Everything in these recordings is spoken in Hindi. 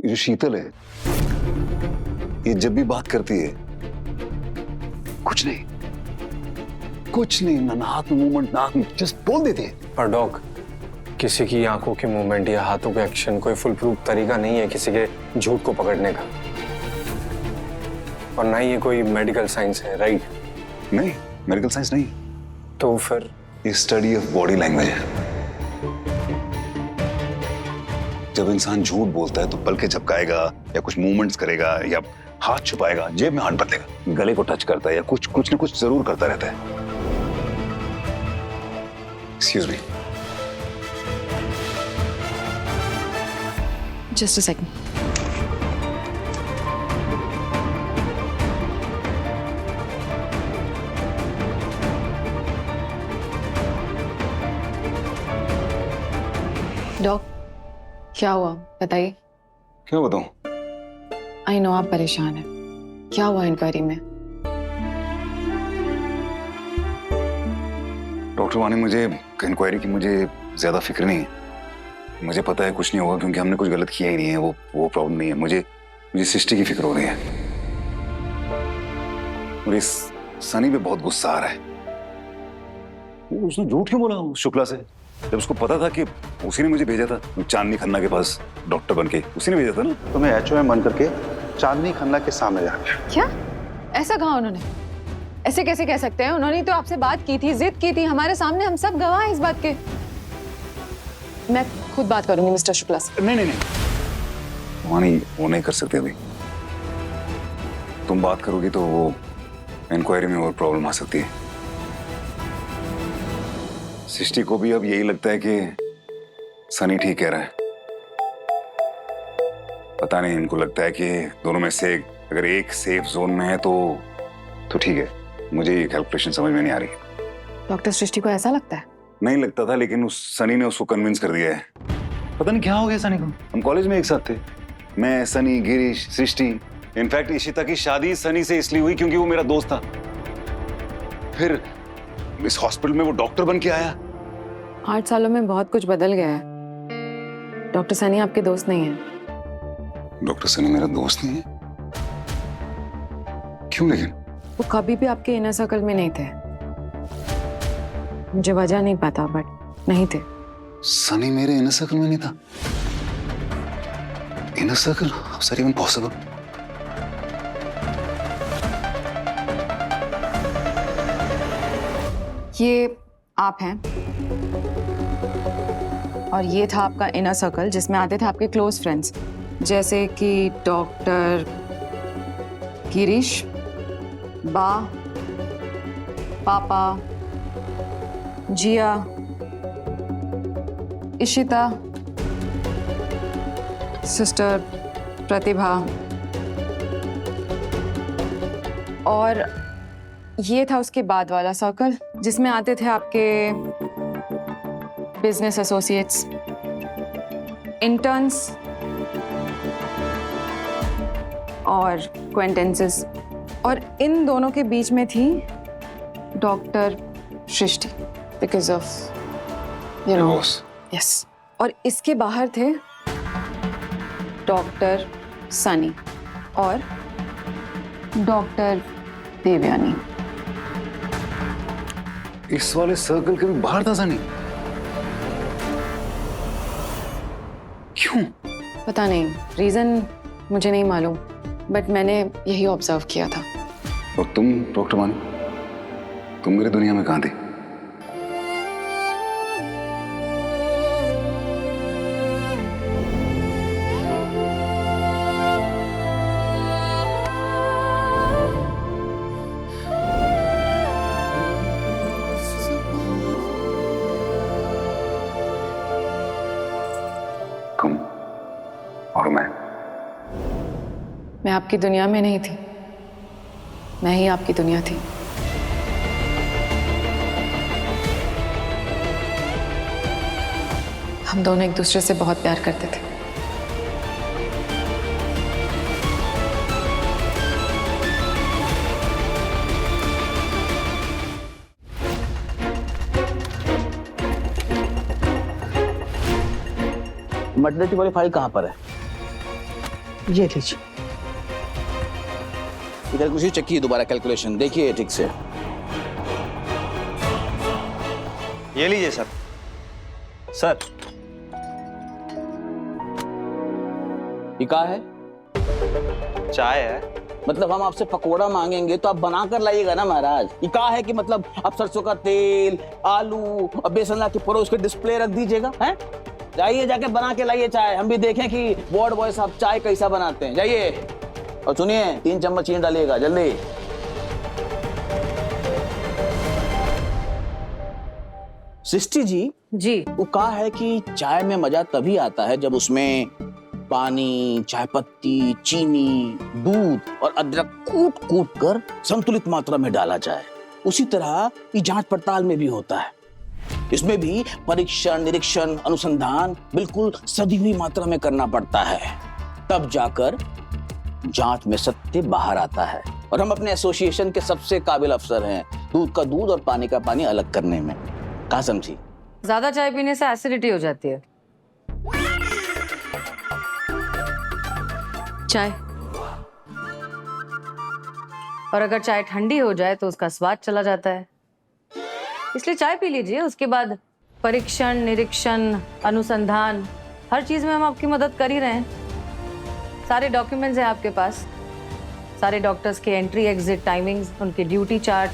ये जो शीतल है, ये जब भी बात करती है कुछ नहीं, ना हाथ में मूवमेंट, ना जस्ट बोल देती है। पर डॉग, किसी की आंखों की मूवमेंट या हाथों के एक्शन कोई फुल प्रूफ तरीका नहीं है किसी के झूठ को पकड़ने का, और ना ही ये कोई मेडिकल साइंस है, राइट? नहीं, मेडिकल साइंस नहीं। तो फिर ये स्टडी ऑफ बॉडी लैंग्वेज है। जब इंसान झूठ बोलता है तो पलके झपकाएगा या कुछ मूवमेंट्स करेगा या हाथ छुपाएगा, जेब में हाथ बदलेगा, गले को टच करता है या कुछ ना कुछ जरूर करता रहता है। Excuse me, just a second. Doc, क्या हुआ बताइए। क्या बताऊं? आई नो आप परेशान हैं। क्या हुआ इंक्वायरी में? डॉक्टर वानी, मुझे इंक्वायरी की मुझे ज्यादा फिक्र नहीं है। मुझे पता है कुछ नहीं होगा क्योंकि हमने कुछ गलत किया ही नहीं है। वो प्रॉब्लम नहीं है। मुझे सृष्टि की फिक्र हो रही है। मुझे सनी पे बहुत गुस्सा आ रहा है। उसने झूठ क्यों बोला उस शुक्ला से, जब उसको पता था कि उसी ने मुझे भेजा था चांदनी खन्ना के पास डॉक्टर बनके, उसी ने भेजा था ना। तुम्हें HOM बन करके चांदनी खन्ना के सामने जाना। क्या ऐसा कहा उन्होंने? ऐसे कैसे कह सकते हैं? उन्होंने तो आपसे बात की थी, जिद की थी हमारे सामने, हम सब गवाह हैं इस बात के। मैं खुद बात करूंगी मिस्टर शुक्ला से। नहीं, वानी वो नहीं कर सकते अभी। तुम बात करोगी तो वो इंक्वायरी में और प्रॉब्लम आ सकती है। सृष्टि को भी अब यही लगता है कि सनी ठीक कह रहा है। पता नहीं, इनको लगता है कि दोनों में से अगर एक सेफ जोन में है तो ठीक है। मुझे ये कैलकुलेशन समझ में नहीं आ रही। डॉक्टर सृष्टि को ऐसा लगता है? नहीं लगता था, लेकिन उस सनी ने उसको कन्विंस कर दिया है। पता नहीं क्या हो गया सनी को। हम कॉलेज में एक साथ थे, मैं, सनी, गिरीश, सृष्टि। इनफैक्ट इशिता की शादी सनी से इसलिए हुई क्योंकि वो मेरा दोस्त था। फिर इस हॉस्पिटल में वो डॉक्टर बन के आया। 8 सालों में बहुत कुछ बदल गया है। डॉक्टर सनी आपके दोस्त नहीं है। डॉक्टर सनी मेरा दोस्त नहीं है? क्यों? लेकिन वो कभी भी आपके इनर सर्कल में नहीं थे। मुझे वजह नहीं पता, बट नहीं थे। सनी मेरे इनर सर्कल में नहीं था? Inner circle? How is that even possible? ये आप हैं और ये था आपका इनर सर्कल जिसमें आते थे आपके क्लोज फ्रेंड्स, जैसे कि डॉक्टर गिरीश, बा, पापा, जिया, इशिता, सिस्टर प्रतिभा, और ये था उसके बाद वाला सर्कल जिसमें आते थे आपके बिजनेस एसोसिएट्स, इंटर्न्स और क्वेंटेंसेस, और इन दोनों के बीच में थी doctor Srishti, because of you know. Yes. और इसके बाहर थे डॉक्टर सनी और डॉक्टर देवयानी। इस वाले सर्कल के भी बाहर था सनी? क्यों? पता नहीं, रीजन मुझे नहीं मालूम, बट मैंने यही ऑब्जर्व किया था। और तुम डॉक्टर वानी, तुम मेरी दुनिया में कहां थी? तुम और मैं आपकी दुनिया में नहीं थी, मैं ही आपकी दुनिया थी। हम दोनों एक दूसरे से बहुत प्यार करते थे। मटरनिटी वाली फाइल कहाँ पर है? ये लीजिए। इधर कुछ चेक कीजिए दोबारा कैलकुलेशन, देखिए ठीक से। ये लीजिए सर। सर ये क्या है? चाय है। मतलब हम आपसे पकोड़ा मांगेंगे तो आप बना कर लाइएगा ना महाराज। ये क्या है कि मतलब आप सरसों का तेल, आलू और बेसन ला के परोस के डिस्प्ले रख दीजिएगा? हैं? जाइए जाके बना के लाइए चाय, हम भी देखें कि वार्ड बॉय साहब चाय कैसा बनाते हैं। जाइए और सुनिए 3 चम्मच चीनी डालिएगा जल्दी। सृष्टि जी जी। वो कहा है कि चाय में मजा तभी आता है जब उसमें पानी, चाय पत्ती, चीनी, दूध और अदरक कूट कूट कर संतुलित मात्रा में डाला जाए। उसी तरह ये जांच पड़ताल में भी होता है। इसमें भी परीक्षण, निरीक्षण, अनुसंधान बिल्कुल सधी हुई मात्रा में करना पड़ता है, तब जाकर जांच में सत्य बाहर आता है। और हम अपने एसोसिएशन के सबसे काबिल अफसर हैं दूध का दूध और पानी का पानी अलग करने में। कहा समझी? ज्यादा चाय पीने से एसिडिटी हो जाती है। चाय, और अगर चाय ठंडी हो जाए तो उसका स्वाद चला जाता है। इसलिए चाय पी लीजिए, उसके बाद परीक्षण, निरीक्षण, अनुसंधान, हर चीज में हम आपकी मदद कर ही रहे हैं। सारे डॉक्यूमेंट्स हैं आपके पास, सारे डॉक्टर्स के एंट्री एग्जिट टाइमिंग्स, उनके ड्यूटी चार्ट।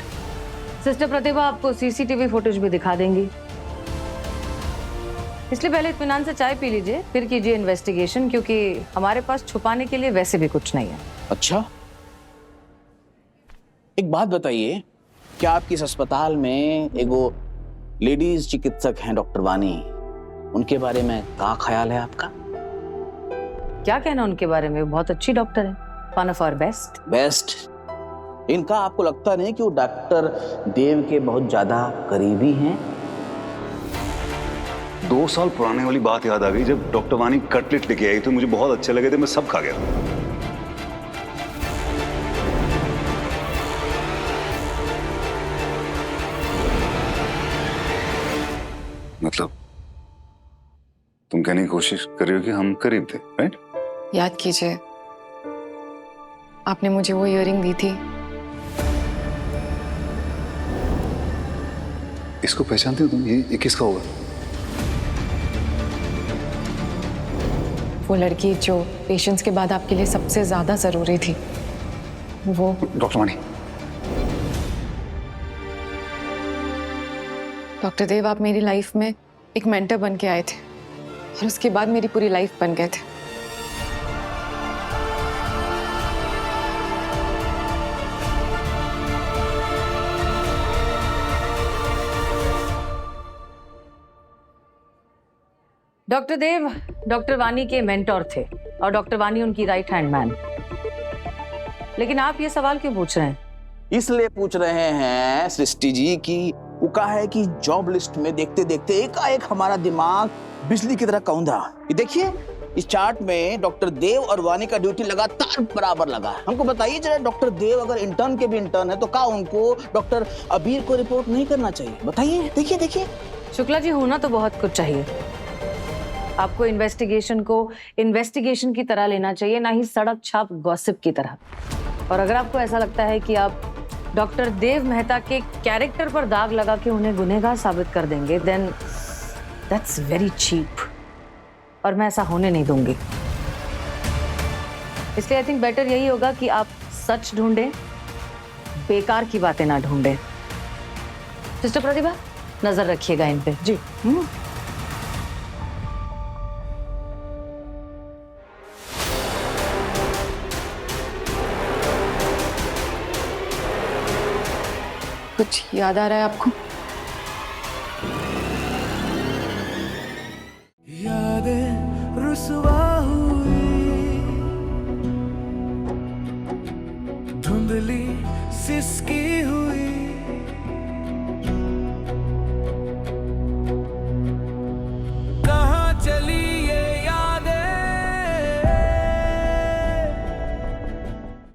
सिस्टर प्रतिभा आपको सीसीटीवी फुटेज भी दिखा देंगी। इसलिए पहले इत्मीनान से चाय पी लीजिए, फिर कीजिए इन्वेस्टिगेशन, क्योंकि हमारे पास छुपाने के लिए वैसे भी कुछ नहीं है। अच्छा, एक बात बताइए, क्या आपके इस अस्पताल में एगो लेडीज चिकित्सक हैं डॉक्टर वानी, उनके बारे में क्या ख्याल है आपका? क्या कहना उनके बारे में, वो बहुत अच्छी डॉक्टर है, one of our best. Best? इनका आपको लगता नहीं कि वो डॉक्टर देव के बहुत ज्यादा करीबी हैं? 2 साल पुराने वाली बात याद आ गई, जब डॉक्टर वानी कटलेट लेके आई तो मुझे बहुत अच्छे लगे थे, मैं सब खा गया। मतलब तुम कहने की कोशिश कर रही हो कि हम करीब थे, राइट? याद कीजिए, आपने मुझे वो इयररिंग दी थी। इसको पहचानते हो तुम? ये किसका होगा? वो लड़की जो पेशेंट्स के बाद आपके लिए सबसे ज्यादा जरूरी थी, वो। डॉक्टर वानी। डॉक्टर देव, आप मेरी लाइफ में एक मेंटर बन के आए थे और उसके बाद मेरी पूरी लाइफ बन गए थे। डॉक्टर देव डॉक्टर वानी के मेंटोर थे और डॉक्टर वानी उनकी राइट हैंड मैन। लेकिन आप ये सवाल क्यों पूछ रहे हैं? इसलिए पूछ रहे हैं सृष्टि जी की वो कहा है कि जॉब लिस्ट में देखते देखते एकाएक हमारा दिमाग बिजली की तरह कौंधा। ये देखिए, इस चार्ट में डॉक्टर देव और वानी का ड्यूटी लगातार बराबर लगा है। हमको बताइए जरा, डॉक्टर देव अगर इंटर्न के भी इंटर्न है तो क्या उनको डॉक्टर अबीर को रिपोर्ट नहीं करना चाहिए? बताइए, देखिए देखिए। शुक्ला जी, होना तो बहुत कुछ चाहिए। आपको इन्वेस्टिगेशन को इन्वेस्टिगेशन की तरह लेना चाहिए, ना ही सड़क छाप गॉसिप की तरह। और अगर आपको ऐसा लगता है कि आप डॉक्टर देव मेहता के कैरेक्टर पर दाग लगा के उन्हें गुनहगार साबित कर देंगे, देन दैट्स वेरी चीप, और मैं ऐसा होने नहीं दूंगी। इसलिए आई थिंक बेटर यही होगा कि आप सच ढूंढें, बेकार की बातें ना ढूंढें। सिस्टर प्रतिभा, नजर रखिएगा इन पे। जी। कुछ याद आ रहा है आपको? यादें रुसवा हुई, धुंधली सिसकी हुई,